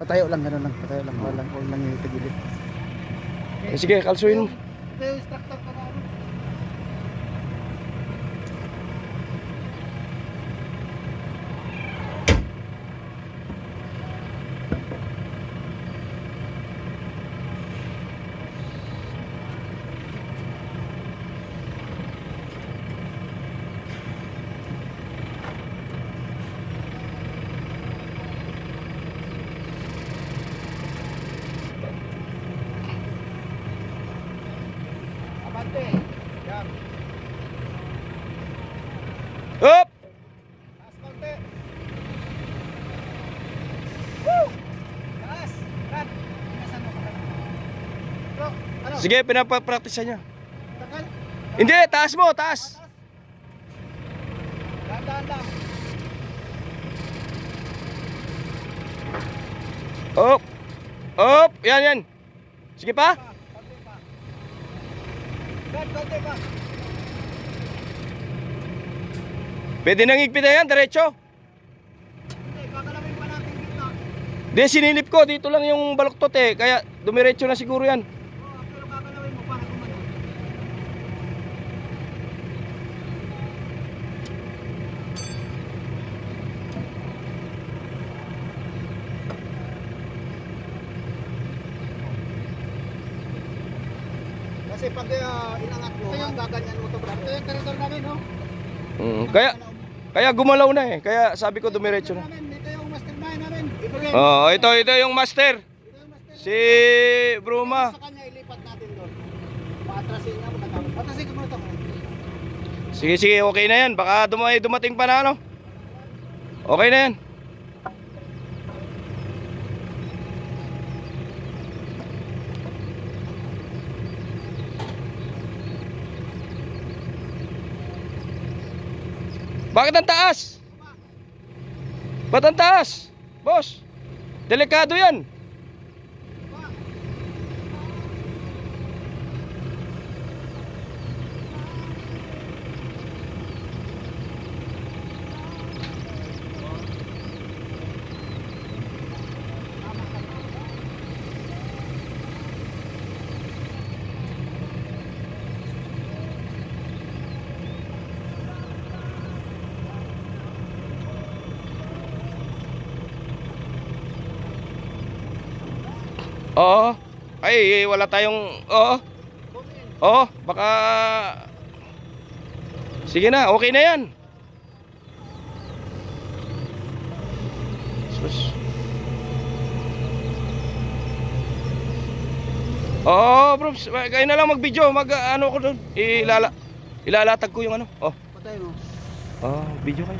Patayo lang, gano'n lang. Patayo lang. Huwag lang yung tagilid. Sige, kalsuin mo. Ito yung instructor pa na ano. Abante. Yan. Up! Taas konti. Woo! Taas. Rat. Inasan mo ka. Bro, ano? Sige, pinapapraktisan niya. Takal. Hindi, taas mo, taas. Dahan-dahan lang. Up! Up! Yan, yan. Sige pa. Konti pa. Rat, konti pa. Pwede nang igpit na yan, diretso. Hindi, kakalawin pa natin gitna. Hindi, sinilip ko. Dito lang yung baluktot eh. Kaya dumiretso na siguro yan. Oo, pero kakalawin mo para gumano. Kasi pag inangat mo, gaganyan mo ito, brad. Ito yung koridor namin, no? Kaya gumalaw na eh. Kaya sabi ko dumiretso na. Ito yung mastermind namin. Oh, ito yung master. Si Bruma. Sa kanya ilipat natin doon. Paatrasin nga mo, patasin ka mo ito. Sige, sige, okay na yan. Baka dumating pa na ano. Okay na yan. Bakit ang taas? Ba't ang taas? Boss, delikado yan. Oo. Ay, wala tayong... Oo. Oo, baka... Sige na, okay na yan. Sus. Oo, bro. Kayo na lang mag-video. Ano ko doon. Ilalatag ko yung ano. Oh. Patay mo. Oh, video kayo.